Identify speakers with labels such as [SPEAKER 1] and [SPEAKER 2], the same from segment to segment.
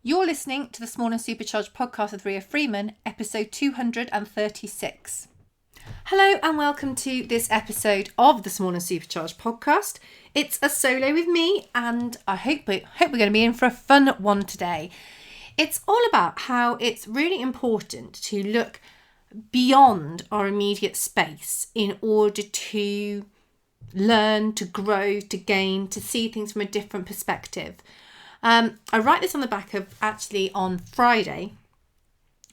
[SPEAKER 1] You're listening to the Small and Supercharged podcast with Ria Freeman, episode 236. Hello and welcome to this episode of the Small and Supercharged podcast. It's a solo with me and I hope we're going to be in for a fun one today. It's all about how it's really important to look beyond our immediate space in order to learn, to grow, to gain, to see things from a different perspective. I write this on the back of actually on Friday.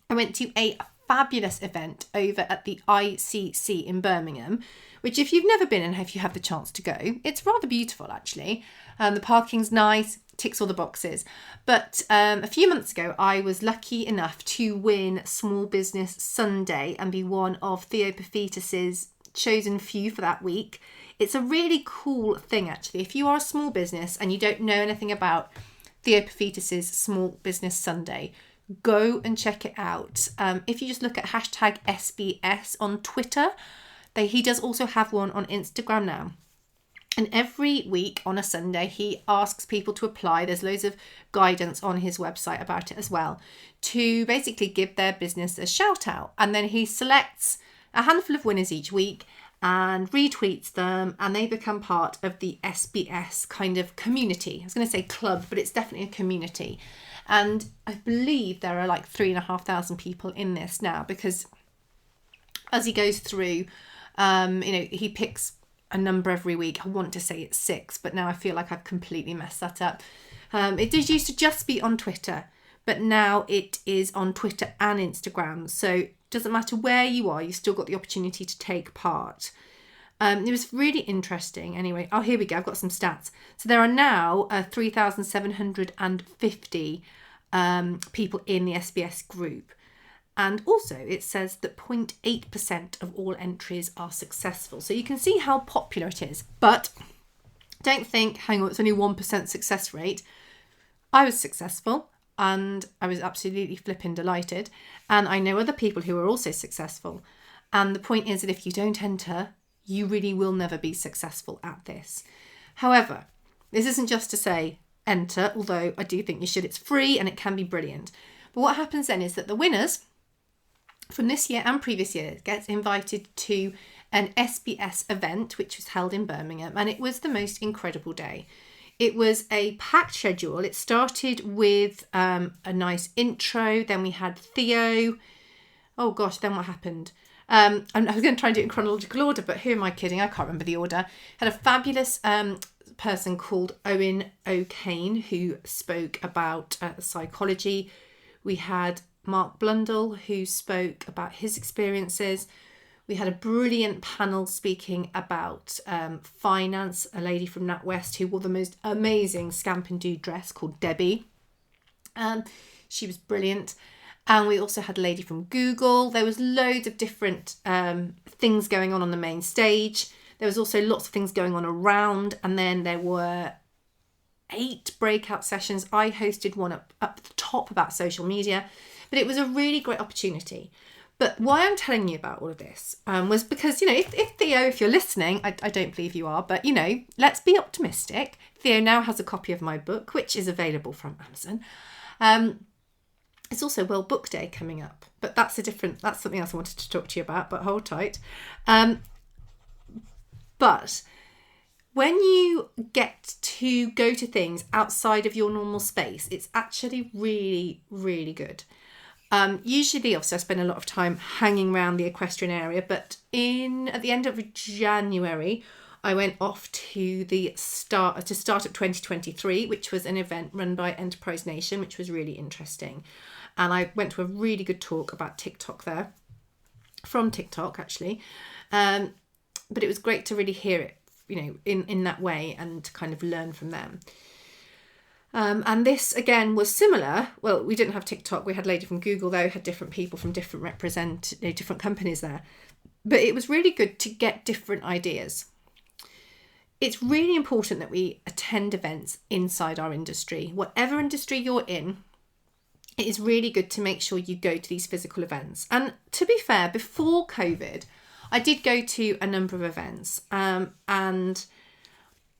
[SPEAKER 1] I went to a fabulous event over at the ICC in Birmingham, which if you've never been and if you have the chance to go, it's rather beautiful actually. The parking's nice, ticks all the boxes. But a few months ago, I was lucky enough to win Small Business Sunday and be one of Theo Paphitis' chosen few for that week. It's a really cool thing actually. If you are a small business and you don't know anything about Theo Paphitis' Small Business Sunday, go and check it out. If you just look at hashtag SBS on Twitter, he does also have one on Instagram now. And every week on a Sunday, he asks people to apply. There's loads of guidance on his website about it as well, to basically give their business a shout out. And then he selects a handful of winners each week and retweets them, and they become part of the SBS kind of community. I was going to say club, but it's definitely a community. And I believe there are like 3,500 people in this now, because as he goes through, he picks a number every week. I want to say it's 6, but now I feel like I've completely messed that up. It did used to just be on Twitter, but now it is on Twitter and Instagram. So doesn't matter where you are, you've still got the opportunity to take part. It was really interesting. Anyway, here we go. I've got some stats. So there are now 3,750 people in the SBS group. And also it says that 0.8% of all entries are successful. So you can see how popular it is. But don't think, hang on, it's only 1% success rate. I was successful. And I was absolutely flipping delighted. And I know other people who are also successful. And the point is that if you don't enter, you really will never be successful at this. However, this isn't just to say enter, although I do think you should. It's free and it can be brilliant. But what happens then is that the winners from this year and previous years gets invited to an SBS event, which was held in Birmingham. And it was the most incredible day. It was a packed schedule. It started with a nice intro. Then we had Theo. Oh gosh, then what happened? I was going to try and do it in chronological order, but who am I kidding? I can't remember the order. Had a fabulous person called Owen O'Kane who spoke about psychology. We had Mark Blundell who spoke about his experiences. We had a brilliant panel speaking about finance, a lady from NatWest who wore the most amazing Scamp and Do dress called Debbie. She was brilliant. And we also had a lady from Google. There was loads of different things going on the main stage. There was also lots of things going on around. And then there were 8 breakout sessions. I hosted one up the top about social media. But it was a really great opportunity. But why I'm telling you about all of this was because, if Theo, if you're listening, I don't believe you are, but, let's be optimistic. Theo now has a copy of my book, which is available from Amazon. It's also World Book Day coming up, but that's something else I wanted to talk to you about, but hold tight. But when you get to go to things outside of your normal space, it's actually really, really good. Usually, obviously, I spend a lot of time hanging around the equestrian area, but at the end of January, I went off to Startup 2023, which was an event run by Enterprise Nation, which was really interesting. And I went to a really good talk about TikTok there, from TikTok actually. But it was great to really hear it, in that way and to kind of learn from them. And this, again, was similar. Well, we didn't have TikTok. We had a lady from Google, though, had different people from different different companies there. But it was really good to get different ideas. It's really important that we attend events inside our industry. Whatever industry you're in, it is really good to make sure you go to these physical events. And to be fair, before COVID, I did go to a number of events and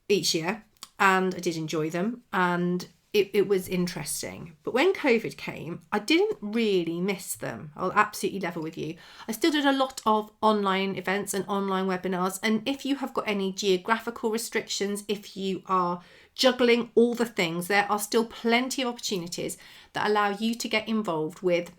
[SPEAKER 1] each year, and I did enjoy them. And it was interesting. But when COVID came, I didn't really miss them. I'll absolutely level with you. I still did a lot of online events and online webinars. And if you have got any geographical restrictions, if you are juggling all the things, there are still plenty of opportunities that allow you to get involved with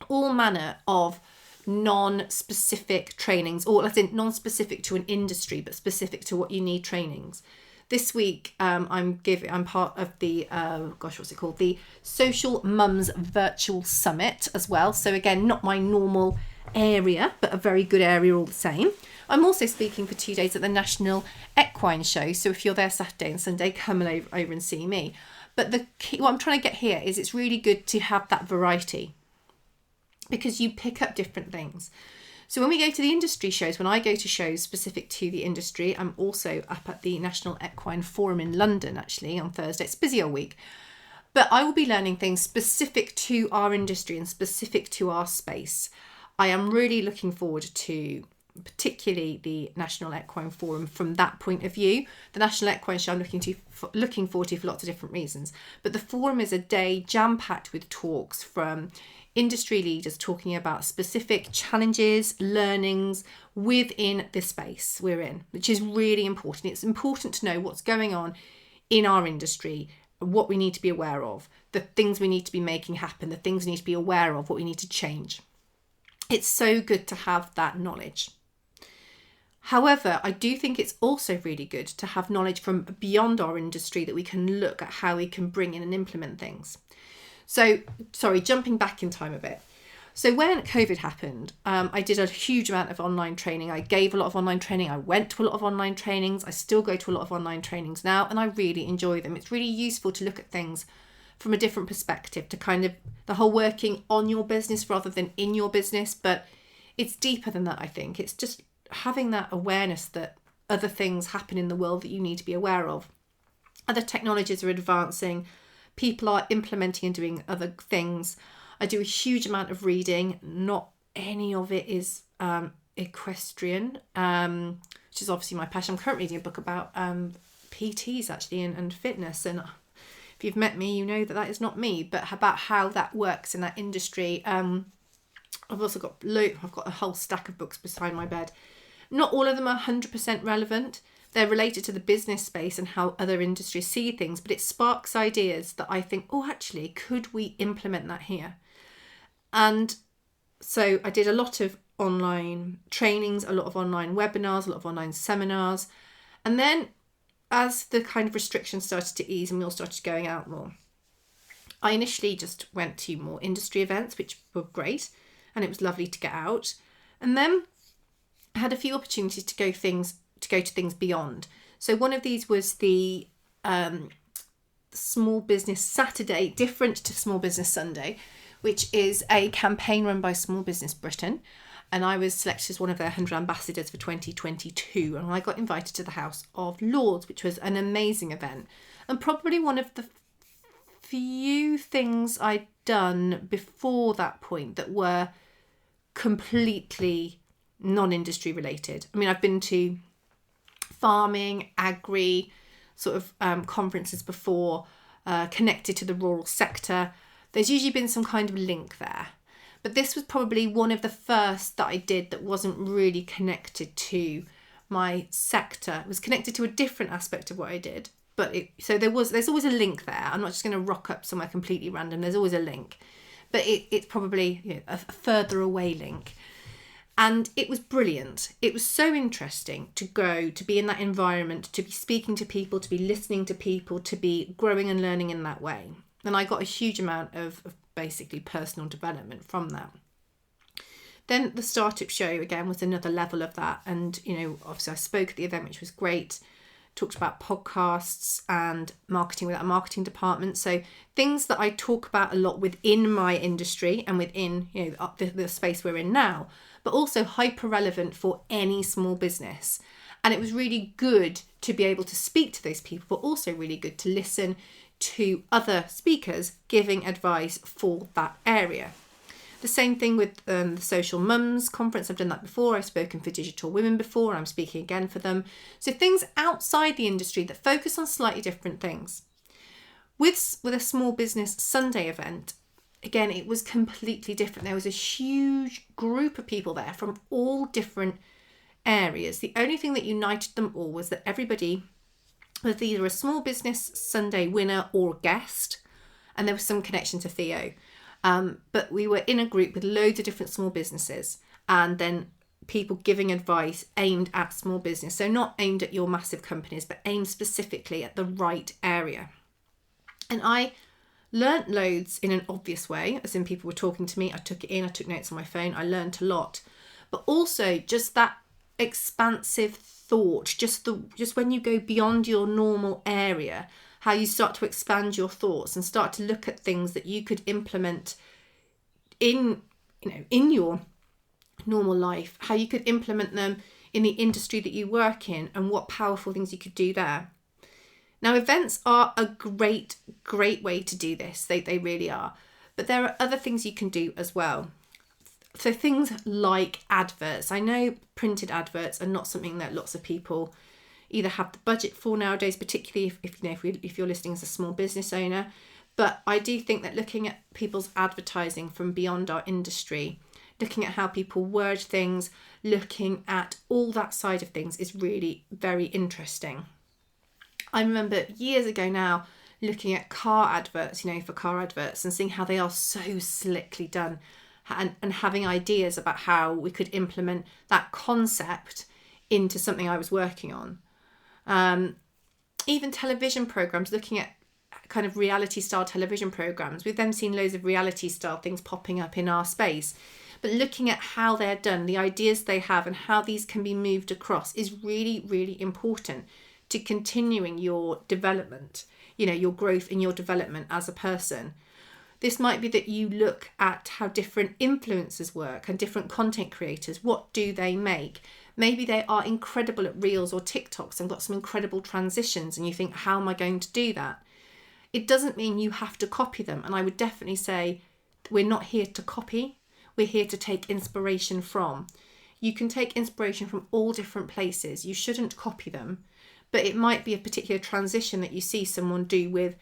[SPEAKER 1] all manner of non-specific trainings, or as in non-specific to an industry, but specific to what you need trainings. This week, I'm part of the, what's it called? The Social Mums Virtual Summit as well. So again, not my normal area, but a very good area all the same. I'm also speaking for 2 days at the National Equine Show. So if you're there Saturday and Sunday, come over and see me. But the key, what I'm trying to get here is it's really good to have that variety, because you pick up different things. So when we go to the industry shows, when I go to shows specific to the industry, I'm also up at the National Equine Forum in London, actually, on Thursday. It's busy all week. But I will be learning things specific to our industry and specific to our space. I am really looking forward to particularly the National Equine Forum from that point of view. The National Equine Show I'm looking forward to for lots of different reasons. But the forum is a day jam-packed with talks from industry leaders talking about specific challenges, learnings within the space we're in, which is really important. It's important to know what's going on in our industry, what we need to be aware of, the things we need to be making happen, the things we need to be aware of, what we need to change. It's so good to have that knowledge. However, I do think it's also really good to have knowledge from beyond our industry that we can look at how we can bring in and implement things. So, jumping back in time a bit. So when COVID happened, I did a huge amount of online training. I gave a lot of online training. I went to a lot of online trainings. I still go to a lot of online trainings now, and I really enjoy them. It's really useful to look at things from a different perspective, to kind of the whole working on your business rather than in your business. But it's deeper than that, I think. It's just having that awareness that other things happen in the world that you need to be aware of. Other technologies are advancing. People are implementing and doing other things. I do a huge amount of reading. Not any of it is equestrian, which is obviously my passion. I'm currently reading a book about PTs actually and fitness. And if you've met me, you know that is not me, but about how that works in that industry. I've also got a whole stack of books beside my bed. Not all of them are 100% relevant. They're related to the business space and how other industries see things, but it sparks ideas that I think, oh, actually, could we implement that here? And so I did a lot of online trainings, a lot of online webinars, a lot of online seminars. And then as the kind of restrictions started to ease and we all started going out more, I initially just went to more industry events, which were great. And it was lovely to get out. And then I had a few opportunities to go to things beyond. So one of these was the Small Business Saturday, different to Small Business Sunday, which is a campaign run by Small Business Britain. And I was selected as one of their 100 ambassadors for 2022. And I got invited to the House of Lords, which was an amazing event. And probably one of the few things I'd done before that point that were completely non-industry related. I mean, I've been to farming, agri sort of conferences before, connected to the rural sector. There's usually been some kind of link there. But this was probably one of the first that I did that wasn't really connected to my sector. It was connected to a different aspect of what I did. But there's always a link there. I'm not just going to rock up somewhere completely random. There's always a link. But it's probably a further away link. And it was brilliant. It was so interesting to go, to be in that environment, to be speaking to people, to be listening to people, to be growing and learning in that way. And I got a huge amount of basically personal development from that. Then the startup show, again, was another level of that. And, obviously I spoke at the event, which was great. Talked about podcasts and marketing with our marketing department. So things that I talk about a lot within my industry and within the space we're in now, but also hyper relevant for any small business. And it was really good to be able to speak to those people, but also really good to listen to other speakers giving advice for that area. The same thing with the Social Mums Conference. I've done that before. I've spoken for Digital Women before. I'm speaking again for them. So things outside the industry that focus on slightly different things. With a small business Sunday event, again, it was completely different. There was a huge group of people there from all different areas. The only thing that united them all was that everybody was either a small business Sunday winner or guest, and there was some connection to Theo. But we were in a group with loads of different small businesses, and then people giving advice aimed at small business. So not aimed at your massive companies, but aimed specifically at the right area. And I learnt loads in an obvious way, as in people were talking to me. I took it in, I took notes on my phone, I learnt a lot. But also just that expansive thought, just when you go beyond your normal area, how you start to expand your thoughts and start to look at things that you could implement in your normal life, how you could implement them in the industry that you work in, and what powerful things you could do there. Now, events are a great way to do this. They really are. But there are other things you can do as well. So things like adverts. I know printed adverts are not something that lots of people either have the budget for nowadays, particularly if you're listening as a small business owner. But I do think that looking at people's advertising from beyond our industry, looking at how people word things, looking at all that side of things is really very interesting. I remember years ago now looking at car adverts, for car adverts, and seeing how they are so slickly done, and having ideas about how we could implement that concept into something I was working on. Even television programs, looking at kind of reality style television programs, we've then seen loads of reality style things popping up in our space. But looking at how they're done, the ideas they have, and how these can be moved across is really, really important to continuing your development, your growth and your development as a person. This might be that you look at how different influencers work and different content creators. What do they make? Maybe they are incredible at Reels or TikToks and got some incredible transitions, and you think, how am I going to do that? It doesn't mean you have to copy them. And I would definitely say we're not here to copy. We're here to take inspiration from. You can take inspiration from all different places. You shouldn't copy them. But it might be a particular transition that you see someone do with,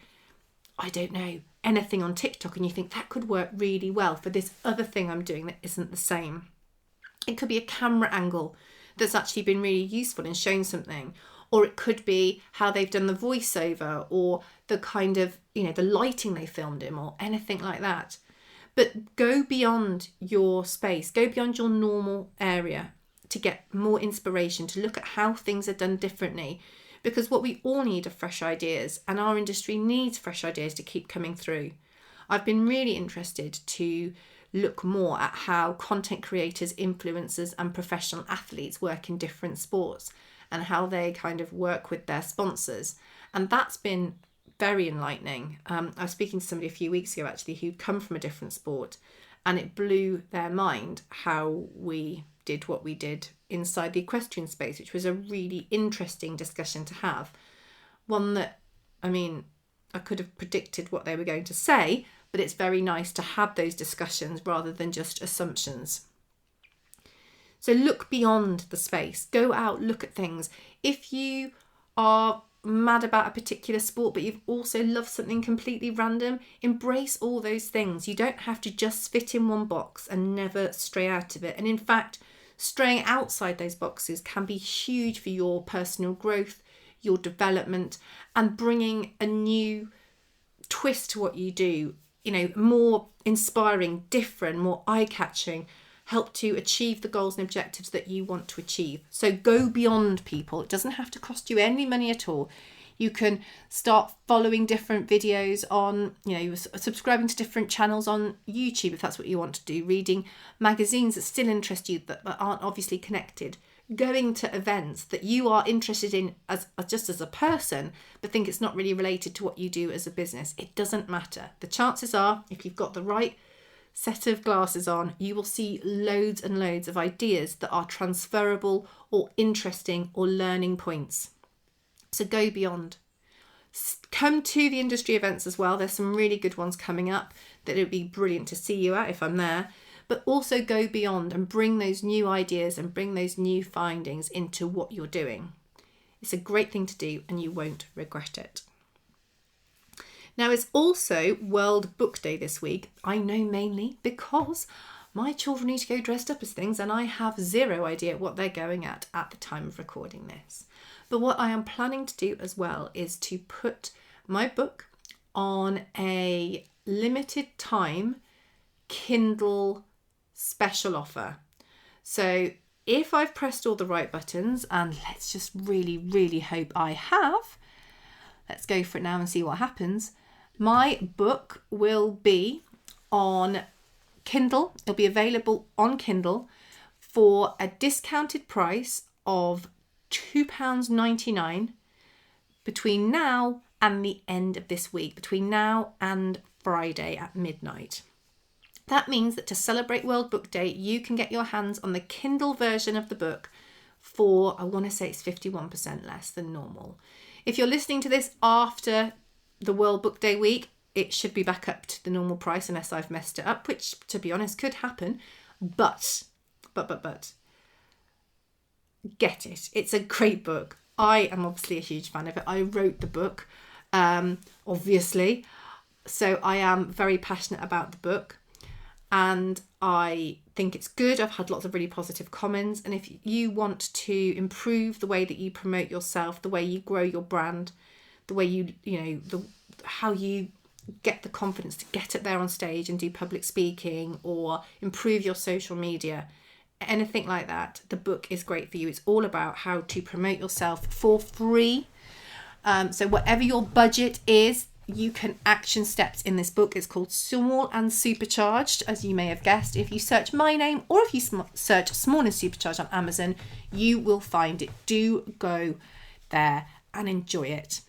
[SPEAKER 1] I don't know, anything on TikTok, and you think that could work really well for this other thing I'm doing that isn't the same. It could be a camera angle that's actually been really useful in showing something. Or it could be how they've done the voiceover, or the kind of, the lighting they filmed in, or anything like that. But go beyond your space, go beyond your normal area to get more inspiration, to look at how things are done differently. Because what we all need are fresh ideas, and our industry needs fresh ideas to keep coming through. I've been really interested to look more at how content creators, influencers, and professional athletes work in different sports, and how they kind of work with their sponsors. And that's been very enlightening. I was speaking to somebody a few weeks ago actually who'd come from a different sport, and it blew their mind how we did what we did inside the equestrian space, which was a really interesting discussion to have. One that, I could have predicted what they were going to say, but it's very nice to have those discussions rather than just assumptions. So look beyond the space, go out, look at things. If you are mad about a particular sport, but you've also loved something completely random, embrace all those things. You don't have to just fit in one box and never stray out of it. And in fact, straying outside those boxes can be huge for your personal growth, your development, and bringing a new twist to what you do, more inspiring, different, more eye-catching, help to achieve the goals and objectives that you want to achieve. So go beyond people. It doesn't have to cost you any money at all. You can start following different videos on, subscribing to different channels on YouTube if that's what you want to do, reading magazines that still interest you but aren't obviously connected, going to events that you are interested in as a person but think it's not really related to what you do as a business. It doesn't matter. The chances are, if you've got the right set of glasses on, you will see loads and loads of ideas that are transferable or interesting or learning points. So go beyond. Come to the industry events as well. There's some really good ones coming up that it would be brilliant to see you at if I'm there. But also go beyond and bring those new ideas and bring those new findings into what you're doing. It's a great thing to do and you won't regret it. Now, it's also World Book Day this week. I know mainly because my children need to go dressed up as things and I have zero idea what they're going at the time of recording this. But what I am planning to do as well is to put my book on a limited time Kindle special offer. So if I've pressed all the right buttons, and let's just really, really hope I have, let's go for it now and see what happens. My book will be on Kindle. It'll be available on Kindle for a discounted price of £2.99 between now and the end of this week, between now and Friday at midnight. That means that to celebrate World Book Day, you can get your hands on the Kindle version of the book for, I want to say it's 51% less than normal. If you're listening to this after the World Book Day week, it should be back up to the normal price unless I've messed it up, which, to be honest, could happen. But, get it. It's a great book. I am obviously a huge fan of it. I wrote the book, obviously. So I am very passionate about the book. And I think it's good. I've had lots of really positive comments. And if you want to improve the way that you promote yourself, the way you grow your brand, the way how you get the confidence to get up there on stage and do public speaking or improve your social media, anything like that, the book is great for you. It's all about how to promote yourself for free. So whatever your budget is, you can action steps in this book. It's called Small and Supercharged, as you may have guessed. If you search my name or if you search Small and Supercharged on Amazon, you will find it. Do go there and enjoy it.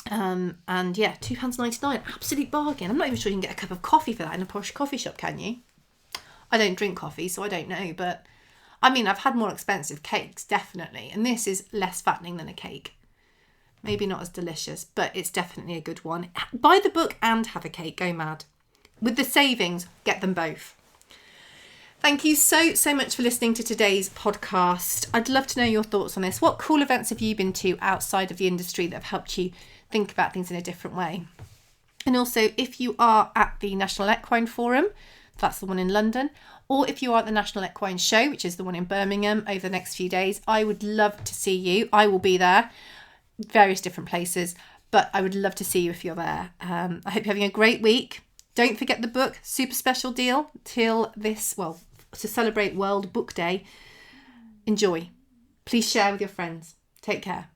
[SPEAKER 1] And yeah, £2.99, absolute bargain. I'm not even sure you can get a cup of coffee for that in a posh coffee shop, can you? I don't drink coffee, so I don't know. But I mean, I've had more expensive cakes, definitely. And this is less fattening than a cake. Maybe not as delicious, but it's definitely a good one. Buy the book and have a cake. Go mad. With the savings, get them both. Thank you so much for listening to today's podcast. I'd love to know your thoughts on this. What cool events have you been to outside of the industry that have helped you think about things in a different way? And also, if you are at the National Equine Forum, that's the one in London, or if you are at the National Equine Show, which is the one in Birmingham, over the next few days, I would love to see you. I will be there, various different places, but I would love to see you if you're there. I hope you're having a great week. Don't forget the book, super special deal to celebrate World Book Day. Enjoy. Please share with your friends. Take care.